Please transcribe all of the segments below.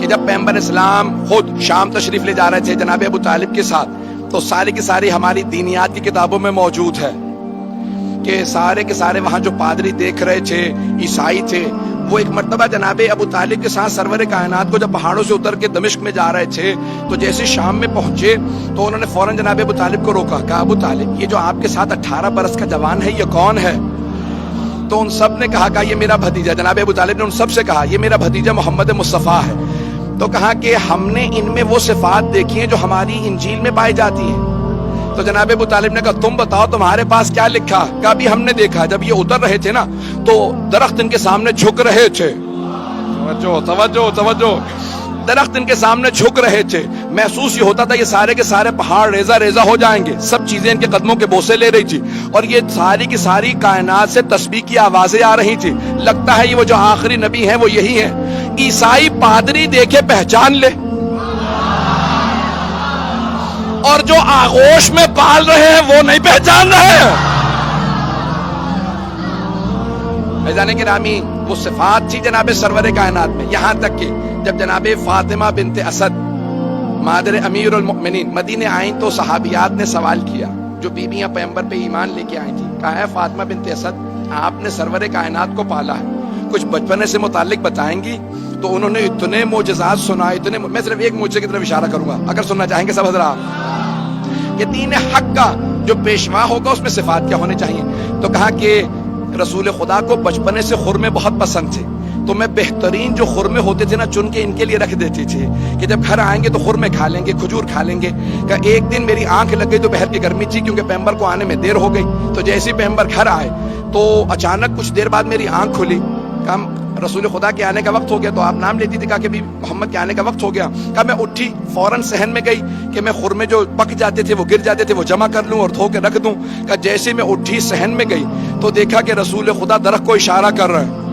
کہ جب پیغمبر اسلام خود شام تشریف لے جا رہے تھے جناب ابو طالب کے ساتھ، تو ساری کی ساری ہماری دینیات کی کتابوں میں موجود ہے کہ سارے کے سارے وہاں جو پادری دیکھ رہے تھے، عیسائی تھے، وہ ایک مرتبہ جناب ابو طالب کے ساتھ سرور کائنات کو جب پہاڑوں سے اتر کے دمشق میں جا رہے تھے، تو جیسے شام میں پہنچے تو انہوں نے فوراً جناب ابو طالب کو روکا، کہا ابو طالب یہ جو آپ کے ساتھ 18 برس کا جوان ہے یہ کون ہے؟ تو ان سب نے کہا یہ میرا بھتیجا، جناب ابو طالب نے ان سب سے کہا یہ میرا بھتیجا محمد مصطفیٰ ہے۔ تو کہا کہ ہم نے ان میں وہ صفات دیکھی ہیں جو ہماری انجیل میں پائی جاتی ہیں۔ تو جناب ابو طالب نے کہا تم بتاؤ تمہارے پاس کیا لکھا؟ کہا بھی ہم نے دیکھا جب یہ اتر رہے تھے نا تو درخت ان کے سامنے جھک رہے تھے، توجہ توجہ توجہ، درخت ان کے سامنے جھک رہے تھے، محسوس یہ ہوتا تھا یہ سارے کے سارے پہاڑ ریزہ ریزہ ہو جائیں گے، سب چیزیں ان کے قدموں کے بوسے لے رہی تھی، اور یہ ساری کی ساری کائنات سے تسبیح کی آوازیں آ رہی تھی، لگتا ہے یہ وہ جو آخری نبی ہیں وہ یہی ہیں۔ عیسائی پادری دیکھے پہچان لے، اور جو آغوش میں پال رہے ہیں وہ نہیں پہچان رہے ہیں۔ فیضان گرامی وہ صفات تھی جناب سرور کائنات میں، یہاں تک کہ جب جناب فاطمہ بنت اسد مادر امیر المؤمنین مدینے آئیں تو صحابیات نے سوال کیا، جو بیویاں پیغمبر پہ ایمان لے کے آئی تھی، کہا ہے فاطمہ بنت اسد آپ نے سرور کائنات کو پالا ہے، کچھ بچپنے سے متعلق بتائیں گی؟ تو انہوں نے اتنے معجزات سنائے، میں صرف ایک معجزے کی طرف اشارہ کروں گا اگر سننا چاہیں گے سب حضرات، کہ دین حق کا جو پیشوا ہوگا اس میں صفات کیا ہونے چاہیے؟ تو کہا کہ رسول خدا کو بچپنے سے خرمے بہت پسند تھے، تو میں بہترین جو خرمے ہوتے تھے نا چن کے ان کے لیے رکھ دیتی تھی کہ جب گھر آئیں گے تو خرمے کھا لیں گے، کھجور کھا لیں گے۔ کہ ایک دن میری آنکھ لگ گئی، دوپہر کی گرمی تھی کیونکہ پیغمبر کو آنے میں دیر ہو گئی، تو جیسے ہی پیغمبر گھر آئے تو اچانک کچھ دیر بعد میری آنکھ کھلی، کہا رسول خدا کے آنے کا وقت ہو گیا، تو آپ نام لیتی تھی، کہا کہ بھی محمد کے آنے کا وقت ہو گیا۔ کہا میں اٹھی فوراً صحن میں گئی کہ میں خرمے جو پک جاتے تھے وہ گر جاتے تھے وہ جمع کر لوں اور دھو کے رکھ دوں۔ کہا جیسے میں اٹھی صحن میں گئی تو دیکھا کہ رسول خدا درخت کو اشارہ کر رہے ہیں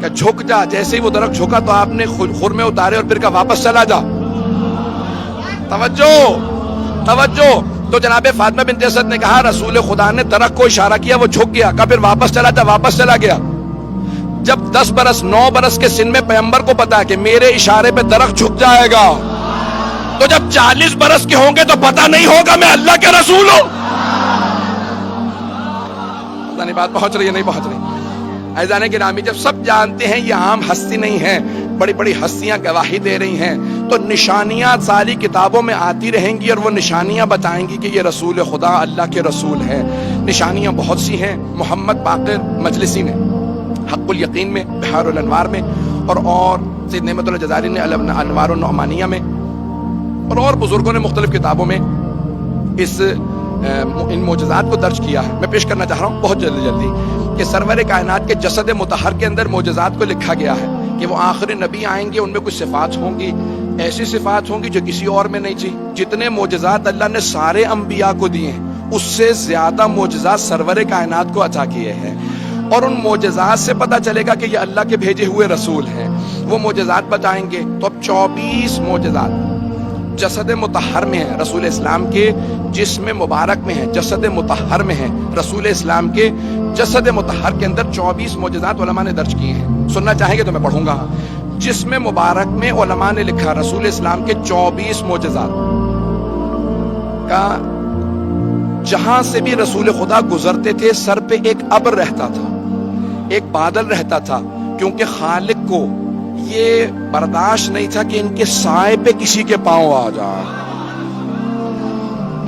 کہ جھک جا، جیسے ہی وہ درخت جھکا تو آپ نے خرمے اتارے اور پھر کہا واپس چلا جا۔ توجہ توجہ، تو جناب فاطمہ بنت اسد نے کہا رسول خدا نے درخت کو اشارہ کیا، وہ جھک گیا، کہا پھر واپس چلا جا، واپس چلا گیا۔ جب 10 برس 9 برس کے سن میں پیغمبر کو پتا ہے کہ میرے اشارے پہ درخت جھک جائے گا، تو جب 40 برس کے ہوں گے تو پتا نہیں ہوگا میں اللہ کے رسول ہوں۔ پتہ نہیں بات پہنچ رہی ہے نہیں پہنچ رہی؟ عزیزان گرامی جب سب جانتے ہیں یہ عام ہستی نہیں ہے، بڑی بڑی ہستیاں گواہی دے رہی ہیں، تو نشانیاں ساری کتابوں میں آتی رہیں گی اور وہ نشانیاں بتائیں گی کہ یہ رسول خدا اللہ کے رسول ہے۔ نشانیاں بہت سی ہیں، محمد باقر مجلسی نے حق الیقین میں، بحار الانوار میں، اور سید نعمت اللہ جزائری نے انوار النعمانیہ میں، اور بزرگوں نے مختلف کتابوں میں ان معجزات کو درج کیا ہے۔ میں پیش کرنا چاہ رہا ہوں بہت جلدی کہ سرور کائنات کے جسد مطہر کے اندر معجزات کو لکھا گیا ہے کہ وہ آخری نبی آئیں گے، ان میں کچھ صفات ہوں گی، ایسی صفات ہوں گی جو کسی اور میں نہیں تھی۔ جتنے معجزات اللہ نے سارے انبیاء کو دیے ہیں اس سے زیادہ معجزات سرور کائنات کو عطا کیے ہیں، اور ان معجزات سے پتہ چلے گا کہ یہ اللہ کے بھیجے ہوئے رسول ہیں۔ وہ معجزات بتائیں گے تو اب 24 معجزات جسد مطہر میں ہیں، رسول اسلام کے جسم مبارک میں ہیں، جسد مطہر میں ہیں، رسول اسلام کے جسد مطہر کے اندر 24 معجزات علماء نے درج کیے ہیں۔ سننا چاہیں گے تو میں پڑھوں گا۔ جسم مبارک میں علماء نے لکھا رسول اسلام کے 24 معجزات کا، جہاں سے بھی رسول خدا گزرتے تھے سر پہ ایک ابر رہتا تھا، ایک بادل رہتا تھا، کیونکہ خالق کو یہ برداشت نہیں تھا کہ ان کے سائے پہ کسی کے پاؤں آ جائے،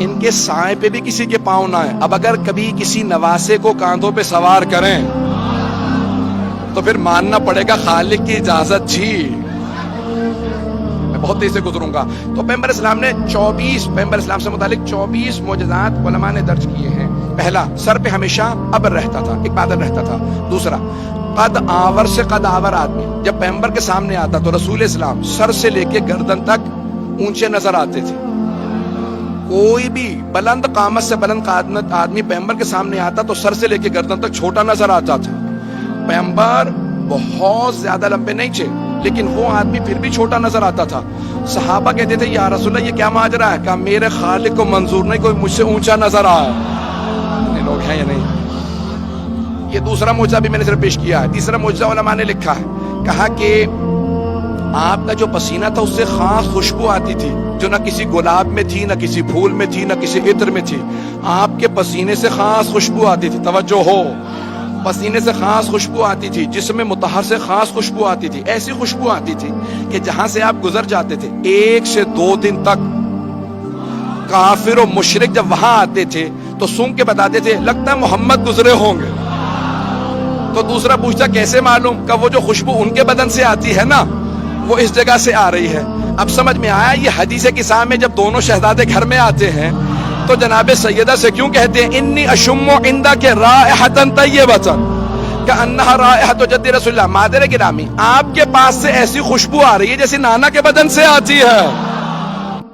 ان کے سائے پہ بھی کسی کے پاؤں نہ آئے۔ اب اگر کبھی کسی نواسے کو کاندھوں پہ سوار کریں تو پھر ماننا پڑے گا خالق کی اجازت تھی۔ میں بہت تیز سے گزروں گا۔ تو پیغمبر اسلام نے پیغمبر اسلام سے متعلق 24 معجزات علماء نے درج کیے ہیں۔ پہلا، سر پہ ہمیشہ ابر رہتا تھا، ایک بادل رہتا تھا۔ دوسرا، قد آور سے قد آور آدمی جب پیغمبر کے سامنے آتا تو رسول اسلام سر سے لے کے گردن تک اونچے نظر آتے تھے۔ کوئی بھی بلند قامت سے بلند قامت آدمی پیغمبر کے سامنے آتا تو سر سے لے کے گردن تک چھوٹا نظر آتا تھا۔ پیغمبر بہت زیادہ لمبے نہیں تھے لیکن وہ آدمی پھر بھی چھوٹا نظر آتا تھا۔ صحابہ کہتے تھے یا رسول اللہ یہ کیا ماجرا ہے؟ کہا میرے خالق کو منظور نہیں کوئی مجھ سے اونچا نظر آئے۔ لوگ ہیں یا نہیں؟ یہ دوسرا معجزہ بھی میں نے صرف پیش کیا ہے۔ تیسرا معجزہ علماء نے لکھا ہے، کہا کہ آپ کا جو پسینہ تھا اس سے خاص خوشبو آتی تھی جو نہ کسی گلاب میں تھی، نہ کسی پھول میں تھی، نہ کسی عطر میں تھی. آپ کے پسینے سے خاص خوشبو آتی تھی. توجہ ہو، پسینے سے خاص خوشبو آتی تھی، جسم مطہر سے خاص خوشبو آتی تھی. ایسی خوشبو آتی تھی کہ جہاں سے آپ گزر جاتے تھے 1 سے 2 دن تک کافر و مشرک جب وہاں آتے تھے تو سونگ کے بتاتے تھے لگتا ہے محمد گزرے ہوں گے. تو دوسرا پوچھتا کیسے معلوم؟ کہ وہ جو خوشبو ان کے بدن سے آتی ہے نا وہ اس جگہ سے آ رہی ہے. اب سمجھ میں آیا یہ حدیث قصہ میں جب دونوں شہزادے گھر میں آتے ہیں تو جناب سیدہ سے کیوں کہتے ہیں انی اشم عندک رائحۃ طیبۃ کأنها رائحۃ جد رسول اللہ. مادر گرامی، آپ کے پاس سے ایسی خوشبو آ رہی ہے جیسے نانا کے بدن سے آتی ہے.